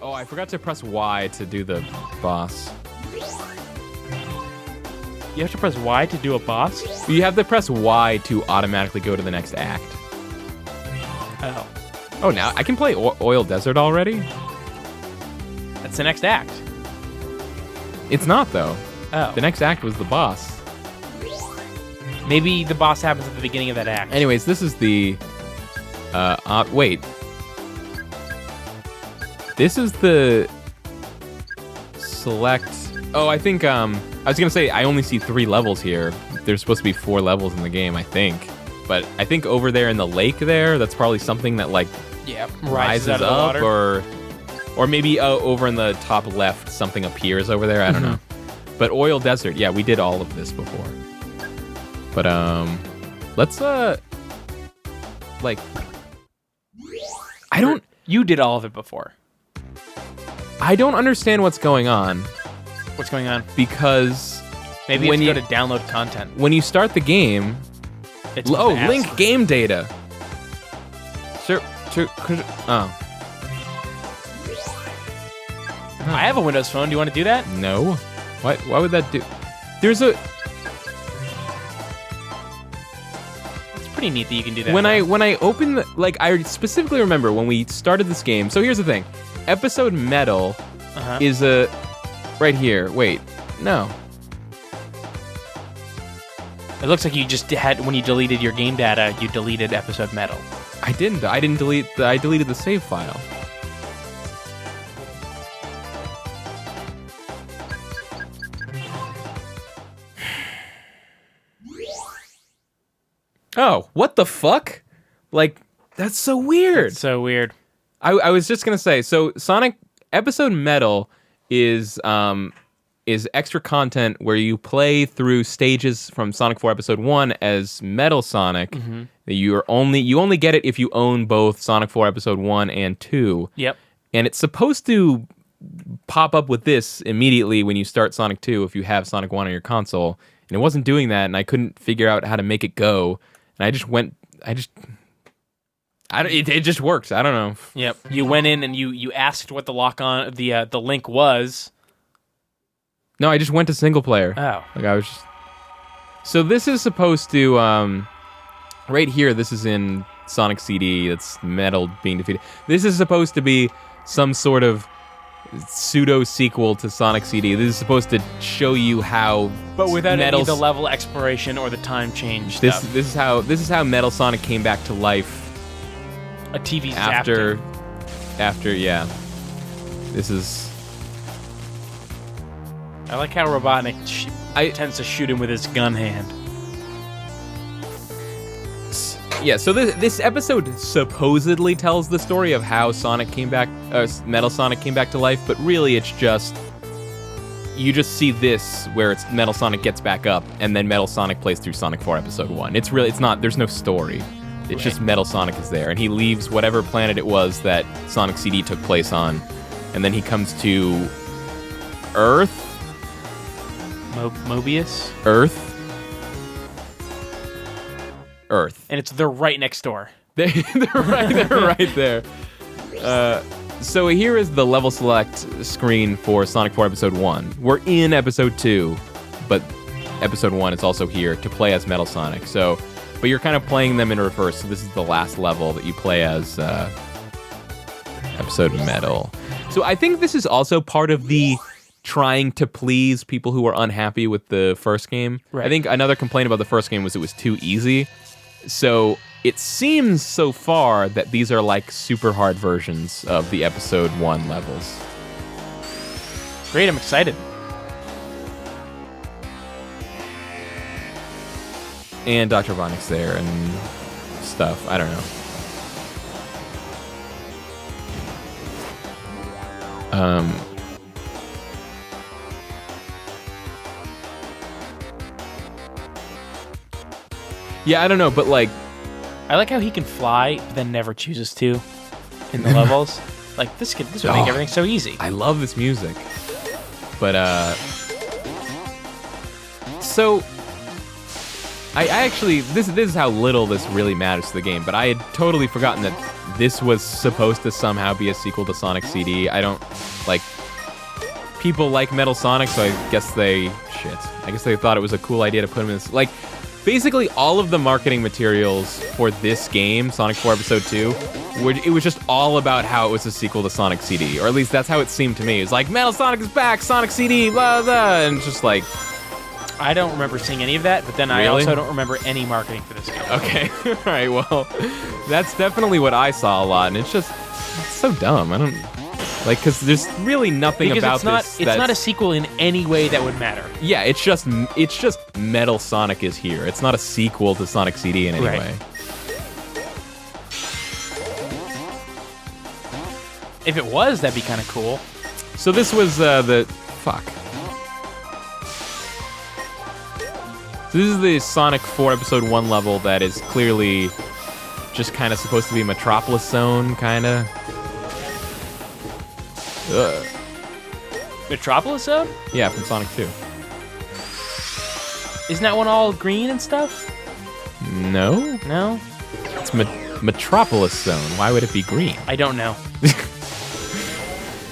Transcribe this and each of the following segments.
Oh, I forgot to press Y to do the boss. You have to press Y to do a boss? You have to press Y to automatically go to the next act. Oh. Oh, now I can play Oil Desert already? That's the next act. It's not, though. Oh. The next act was the boss. Maybe the boss happens at the beginning of that act. Anyways, this is the... wait. This is the... Select... Oh, I think, I was gonna say, I only see 3 levels here. There's supposed to be 4 levels in the game, I think. But I think over there in the lake there, that's probably something that, like, rises out of the up, water. or maybe over in the top left, something appears over there. I don't know. But Oil Desert, yeah, we did all of this before. But, let's, like, I don't... You did all of it before. I don't understand what's going on. What's going on? Because... Maybe when you go to download content. When you start the game... It's link game data. Sure. Oh. I have a Windows phone. Do you want to do that? No. Why would that do... There's a... It's pretty neat that you can do that. When I open the... Like, I specifically remember when we started this game... So here's the thing. Episode Metal is a... Right here. Wait. No. It looks like you just had... When you deleted your game data, you deleted Episode Metal. I didn't. I didn't delete... I deleted the save file. Oh, what the fuck? Like, that's so weird. That's so weird. I was just gonna say, so Sonic Episode Metal is extra content where you play through stages from Sonic 4 Episode 1 as Metal Sonic. Mm-hmm. You only get it if you own both Sonic 4 Episode 1 and 2. Yep. And it's supposed to pop up with this immediately when you start Sonic 2 if you have Sonic 1 on your console. And it wasn't doing that, and I couldn't figure out how to make it go. And it just works. I don't know. Yep. You went in and you asked what the the link was. No, I just went to single player. Oh. Like I was just... So this is supposed to right here, this is in Sonic CD, it's Metal being defeated. This is supposed to be some sort of pseudo sequel to Sonic CD. This is supposed to show you how, but without any of the level exploration or the time change this stuff. This is how Metal Sonic came back to life. A TV after yeah. This is... I like how Robotnik tends to shoot him with his gun hand. Yeah, so this episode supposedly tells the story of how Sonic came back, Metal Sonic came back to life, but really it's just... You just see this, where it's Metal Sonic gets back up, and then Metal Sonic plays through Sonic 4 Episode 1. It's not, there's no story. It's just Metal Sonic is there, and he leaves whatever planet it was that Sonic CD took place on, and then he comes to Earth? Mobius? Earth. And they're right next door. They're right there. So here is the level select screen for Sonic 4 Episode 1. We're in Episode 2, but Episode 1 is also here to play as Metal Sonic. So, but you're kind of playing them in reverse, so this is the last level that you play as Episode Metal. So I think this is also part of the trying to please people who are unhappy with the first game. Right. I think another complaint about the first game was it was too easy. So it seems so far that these are like super hard versions of the Episode 1 levels. Great, I'm excited. And Dr. Robotnik's there and stuff. I don't know. Yeah, I don't know, but like... I like how he can fly, but then never chooses to in the levels. Like, this would make everything so easy. I love this music. But, so... I actually... This is how little this really matters to the game, but I had totally forgotten that this was supposed to somehow be a sequel to Sonic CD. I don't like. People like Metal Sonic, so I guess they thought it was a cool idea to put him in this. Like, basically all of the marketing materials for this game, Sonic 4 Episode 2, it was just all about how it was a sequel to Sonic CD, or at least that's how it seemed to me. It's like, Metal Sonic is back, Sonic CD, blah, blah, and it's just like... I don't remember seeing any of that, but then I also don't remember any marketing for this game. Okay, all right, well, that's definitely what I saw a lot, and it's so dumb. I don't... Like, because there's really nothing about this. It's not a sequel in any way that would matter. Yeah, it's just Metal Sonic is here. It's not a sequel to Sonic CD in any way. If it was, that'd be kind of cool. So this was fuck. So this is the Sonic 4 Episode 1 level that is clearly just kind of supposed to be Metropolis Zone, kind of. Metropolis Zone? Yeah, from Sonic 2. Isn't that one all green and stuff? No. No? It's Metropolis Zone. Why would it be green? I don't know.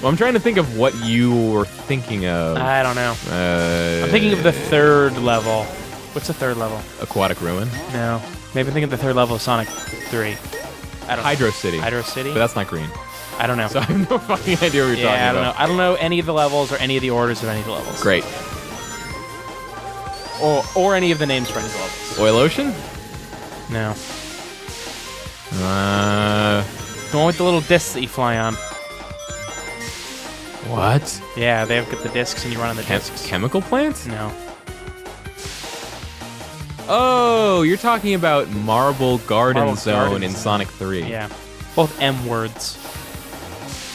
Well, I'm trying to think of what you were thinking of. I don't know. I'm thinking of the third level. What's the third level? Aquatic Ruin? No. Maybe I'm thinking of the third level of Sonic 3. I don't know. Hydro City. Hydro City? But that's not green. I don't know. So I have no fucking idea what you're talking about. I don't know. I don't know any of the levels or any of the orders of any of the levels. Great. Or any of the names for any of the levels. Oil Ocean? No. The one with the little discs that you fly on. What? Yeah, they've got the discs and you run on the discs. Chemical Plant? No. Oh, you're talking about Marble Garden Zone Garden in Zone. Sonic 3. Yeah. Both M words.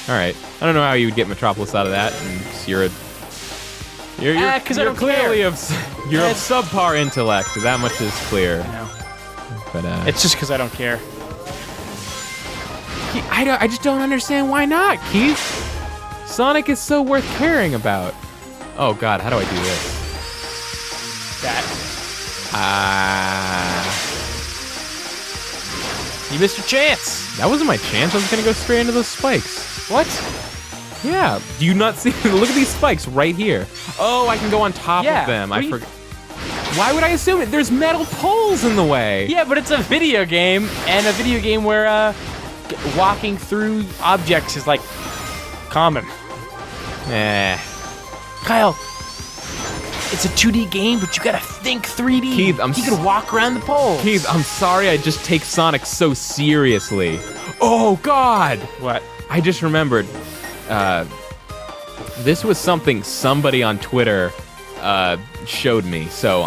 All right. I don't know how you would get Metropolis out of that. And you're clearly of subpar intellect. That much is clear. I know. But it's just because I don't care. I just don't understand why not, Keith. Sonic is so worth caring about. Oh God, how do I do this? That. You missed your chance. That wasn't my chance. I was gonna go straight into those spikes. What? Yeah. Do you not see? Look at these spikes right here. Oh, I can go on top of them. I forgot. Why would I assume it? There's metal poles in the way. Yeah, but it's a video game, and a video game where walking through objects is like common. Kyle, it's a 2D game, but you gotta think 3D. Keith, you can walk around the poles. Keith, I'm sorry I just take Sonic so seriously. Oh, God! What? I just remembered. This was something somebody on Twitter showed me, so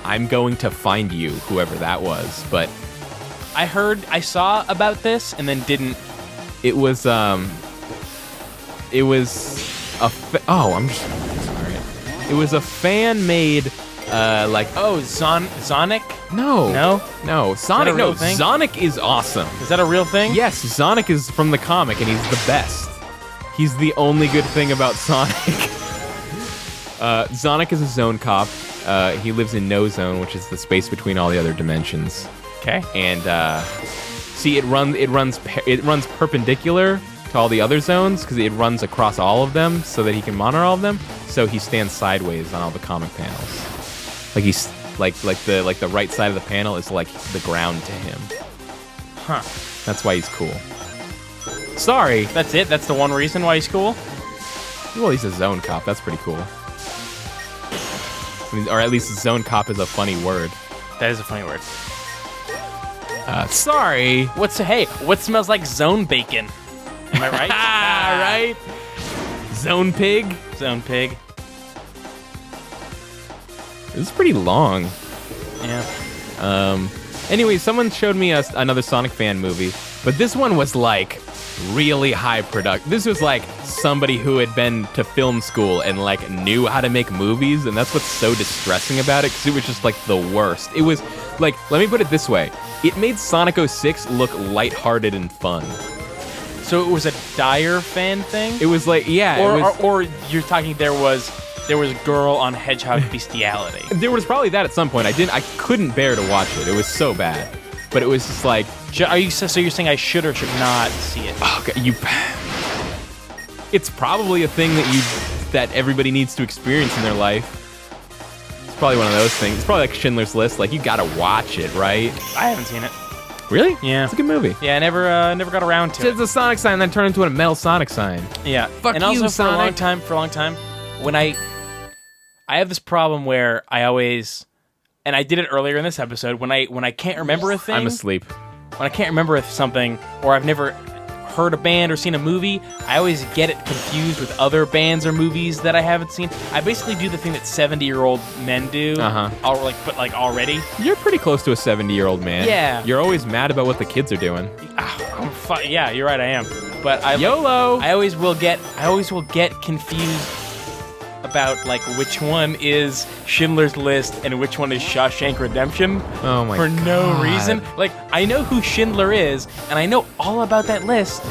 I'm going to find you, whoever that was, but... I saw about this, and then didn't... It was I'm just sorry. It was a fan-made, Sonic? No. Sonic, no. Sonic is awesome. Is that a real thing? Yes, Sonic is from the comic, and he's the best. He's the only good thing about Sonic. Sonic is a zone cop. He lives in No Zone, which is the space between all the other dimensions. Okay. And see, it runs perpendicular to all the other zones because it runs across all of them so that he can monitor all of them. So he stands sideways on all the comic panels. Like he's like the right side of the panel is like the ground to him. Huh. That's why he's cool. Sorry. That's it? That's the one reason why he's cool? Well, he's a zone cop. That's pretty cool. I mean, or at least zone cop is a funny word. That is a funny word. Sorry. What smells like zone bacon? Am I right? Right? Zone pig? Zone pig. This is pretty long. Yeah. Anyway, someone showed me another Sonic fan movie, but this one was like really high product. This was like somebody who had been to film school and like knew how to make movies, and that's what's so distressing about it, because it was just like the worst. It was like, let me put it this way, it made Sonic 06 look lighthearted and fun. So it was a dire fan thing? It was like, yeah. Or you're talking there was a girl on Hedgehog bestiality. There was probably that at some point. I couldn't bear to watch it. It was so bad. but it was just like, Are you so you're saying I should or should not see it? okay, it's probably a thing that everybody needs to experience in their life. It's probably one of those things. It's probably like Schindler's List. Like, you gotta watch it, right? I haven't seen it. Really? Yeah. It's a good movie. Yeah, I never got around to it. It's a Sonic sign, then turned into a metal Sonic sign. Yeah. Fuck and you, also Sonic. for a long time, when I have this problem where I always, and I did it earlier in this episode, when I can't remember a thing. I'm asleep. When I can't remember something, or I've never heard a band or seen a movie, I always get it confused with other bands or movies that I haven't seen. I basically do the thing that 70-year-old men do. Already. You're pretty close to a 70-year-old man. Yeah. You're always mad about what the kids are doing. Yeah, you're right, I am. But YOLO! I always will get confused about like which one is Schindler's List and which one is Shawshank Redemption. Oh my god. For no God. reason. Like, I know who Schindler is, and I know all about that list.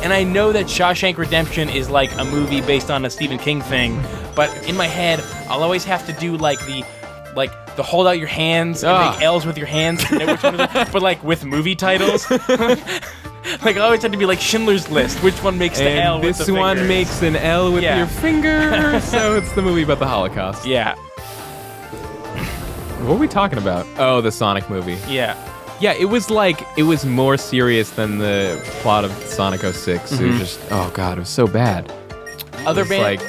And I know that Shawshank Redemption is like a movie based on a Stephen King thing, but in my head, I'll always have to do like the hold out your hands and make L's with your hands, and know which one is it, but like with movie titles. Like, I always had to be like Schindler's List. Which one makes the L with the this one fingers? makes an L with your finger, so it's the movie about the Holocaust. Yeah. What were we talking about? Oh, the Sonic movie. Yeah. Yeah, it was more serious than the plot of Sonic 06. It was just, oh god, it was so bad. Other band.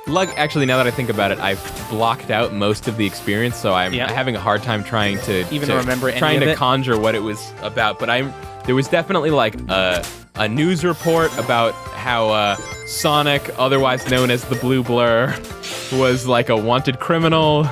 Like, actually, now that I think about it, I've blocked out most of the experience, so I'm having a hard time trying to remember any trying of to it? conjure what it was about. But there was definitely like a news report about how Sonic, otherwise known as the Blue Blur, was like a wanted criminal,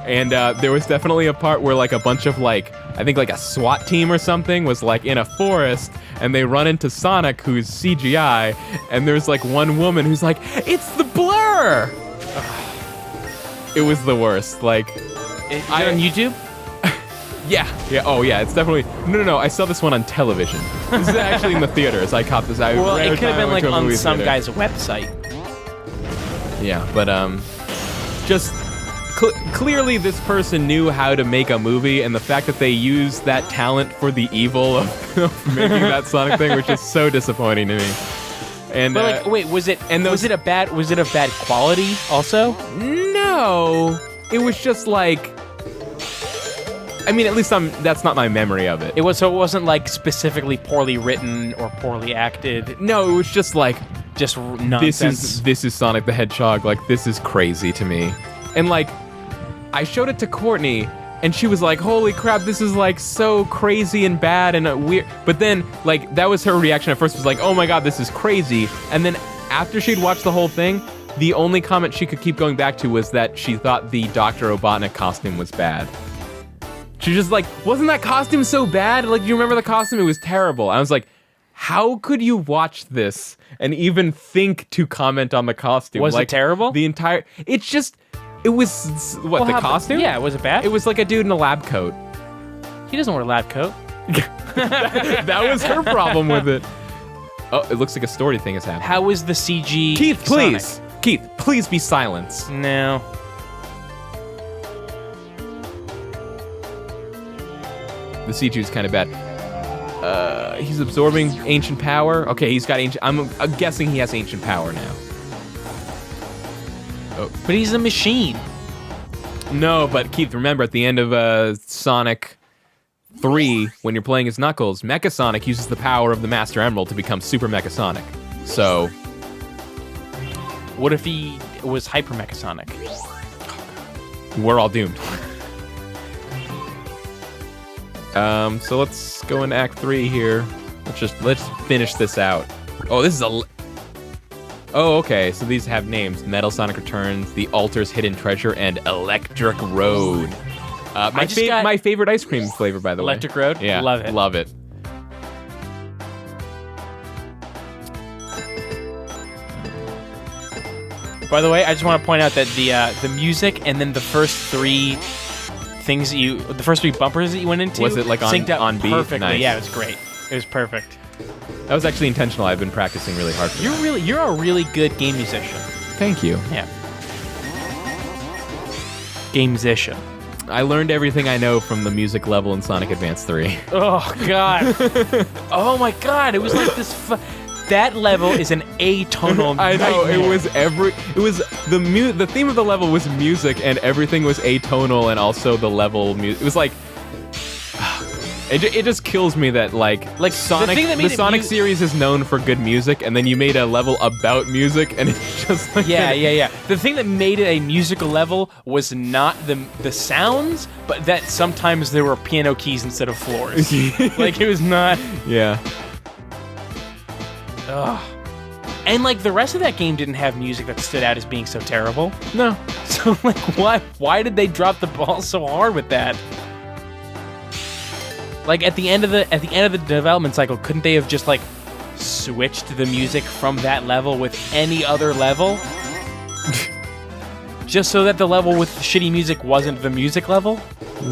and there was definitely a part where like a bunch of like, I think like a SWAT team or something was like in a forest, and they run into Sonic, who's CGI, and there's like one woman who's like, "It's the Blur!" It was the worst. Like, on YouTube? Yeah. Oh yeah, it's definitely... No, I saw this one on television. This is actually in the theaters. I caught this. Well, it could have been like on some guy's website. Yeah, but just... clearly this person knew how to make a movie, and the fact that they used that talent for the evil of making that Sonic thing was just so disappointing to me. And but like, wait, was it a bad quality also? No, it was just like, I mean, at least that's not my memory of it. It wasn't like specifically poorly written or poorly acted. No, it was just like, just nonsense. This is Sonic the Hedgehog. Like, this is crazy to me. And like, I showed it to Courtney, and she was like, "Holy crap, this is like so crazy and bad and weird." But then, like, that was her reaction at first, was like, "Oh my god, this is crazy." And then after she'd watched the whole thing, the only comment she could keep going back to was that she thought the Dr. Robotnik costume was bad. She was just like, "Wasn't that costume so bad? Like, do you remember the costume? It was terrible." I was like, how could you watch this and even think to comment on the costume? Was it terrible? It was, what, the costume? Yeah, was it bad? It was like a dude in a lab coat. He doesn't wear a lab coat. That was her problem with it. Oh, it looks like a story thing is happening. How was the CG Keith, please! Sonic? Keith, please be silent. No. The CG is kind of bad. He's absorbing ancient power. Okay, he's got ancient... I'm guessing he has ancient power now. Oh. But he's a machine. No, but Keith, remember at the end of Sonic 3, when you're playing as Knuckles, Mecha Sonic uses the power of the Master Emerald to become Super Mecha Sonic. So... what if he was Hyper Mecha Sonic? We're all doomed. So let's go into Act 3 here. Let's finish this out. Oh, this is oh, okay. So these have names: Metal Sonic Returns, The Altar's Hidden Treasure, and Electric Road. My favorite ice cream flavor, by the way. Electric Road? Yeah, Love it. Love it. By the way, I just want to point out that the music and then the first three bumpers that you went into, was it like synced up on beat? Perfectly. Nice. Yeah, it was great. It was perfect. That was actually intentional. I've been practicing really hard for that. You're a really good game musician. Thank you. Yeah. Game musician. I learned everything I know from the music level in Sonic Advance 3. Oh god. Oh my god, it was like this that level is an atonal I know, nightmare. the theme of the level was music, and everything was atonal, and also the level it was like it just kills me that like Sonic, the Sonic series is known for good music, and then you made a level about music, and it's just like Yeah. The thing that made it a musical level was not the sounds, but that sometimes there were piano keys instead of floors. Like it was not. Yeah. Ugh. And like the rest of that game didn't have music that stood out as being so terrible. No. So like why did they drop the ball so hard with that? Like at the end of the development cycle, couldn't they have just like switched the music from that level with any other level? Just so that the level with the shitty music wasn't the music level?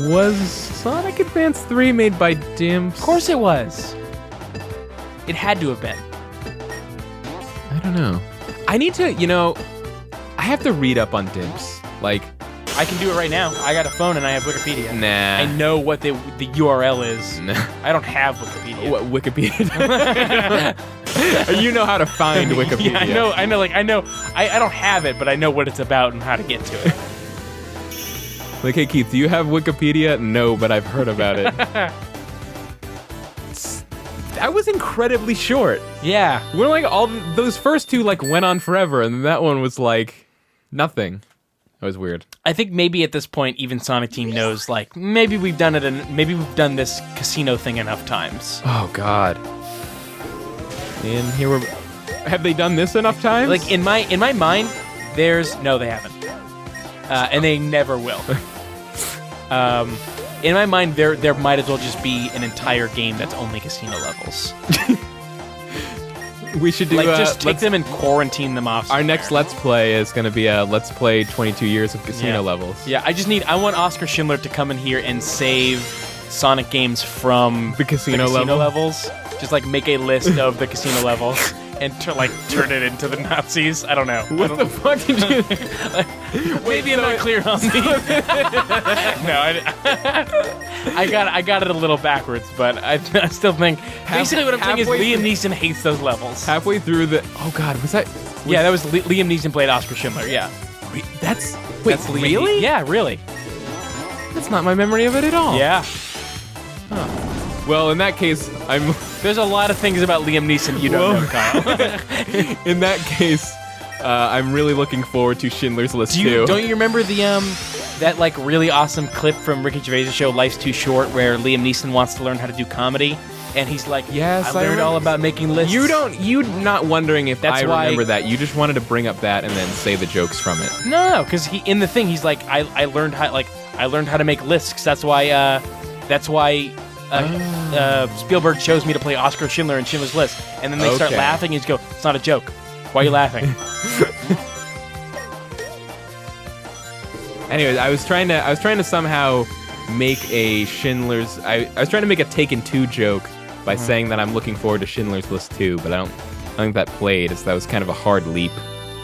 Was Sonic Advance 3 made by Dimps? Of course it was. It had to have been. I don't know. I need to, I have to read up on Dimps. Like, I can do it right now. I got a phone and I have Wikipedia. Nah. I know what the URL is. Nah. I don't have Wikipedia. What, Wikipedia? You know how to find Wikipedia. Yeah, I know. I don't have it, but I know what it's about and how to get to it. Like, hey Keith, do you have Wikipedia? No, but I've heard about it. That was incredibly short. Yeah. We're like those first two like went on forever, and that one was like nothing. That was weird. I think maybe at this point, even Sonic Team knows, like, maybe we've done it, and maybe we've done this casino thing enough times. Oh God. And here we're. Have they done this enough times? Like in my mind, no, they haven't, and they never will. In my mind, there might as well just be an entire game that's only casino levels. We should do just take them and quarantine them off somewhere. Our next Let's Play is going to be a Let's Play 22 years of casino levels. Yeah, I want Oscar Schindler to come in here and save Sonic games from the casino levels. Just like make a list of the casino levels and turn it into the Nazis. I don't know. What the fuck did you? Maybe I'm not clear on the. No, I got it a little backwards, but I still think basically what I'm saying is Liam Neeson hates those levels. Halfway through the that was that was Liam Neeson played Oscar Schindler. Yeah, that's really? Yeah, really. That's not my memory of it at all. Yeah. Huh. Well, in that case, There's a lot of things about Liam Neeson you don't know, Kyle. In that case, I'm really looking forward to Schindler's List 2. Don't you remember that like really awesome clip from Ricky Gervais' show Life's Too Short, where Liam Neeson wants to learn how to do comedy, and he's like, "Yes, I learned all about making lists." You not wondering if That's why, remember that. You just wanted to bring up that and then say the jokes from it. No, because in the thing he's like, I learned how to make lists. That's why Spielberg chose me to play Oscar Schindler in Schindler's List, and then they start laughing, and you just go, "It's not a joke. Why are you laughing?" Anyways, I was trying to somehow make a Schindler's. I was trying to make a Taken 2 joke by saying that I'm looking forward to Schindler's List 2, but I don't think that played. That was kind of a hard leap.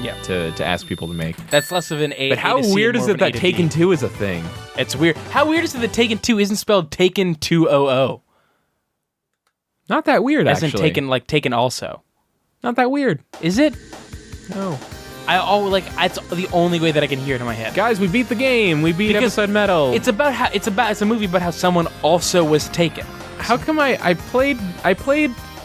Yeah. To ask people to make. That's less of an A. But how weird is it that Taken 2 is a thing? It's weird. How weird is it that Taken 2 isn't spelled Taken 200? Not that weird, actually. As in Taken also. Not that weird. Is it? No. It's the only way that I can hear it in my head. Guys, we beat the game. We beat Episode Metal. It's a movie about how someone also was taken. How come I played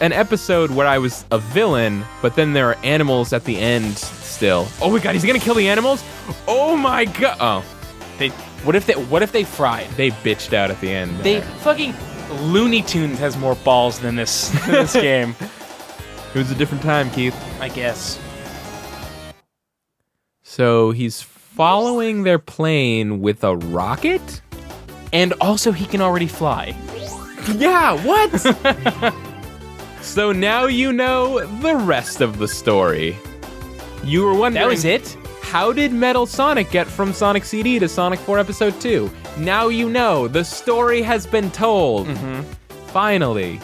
an episode where I was a villain, but then there are animals at the end still. Oh my god, he's gonna kill the animals? Oh my god. Oh. What if they fried? They bitched out at the end. They fucking Looney Tunes has more balls than this game. It was a different time, Keith. I guess. So he's following their plane with a rocket? And also he can already fly. Yeah, what? So now you know the rest of the story. You were wondering... That was it? How did Metal Sonic get from Sonic CD to Sonic 4 Episode 2? Now you know. The story has been told. Mm-hmm. Finally.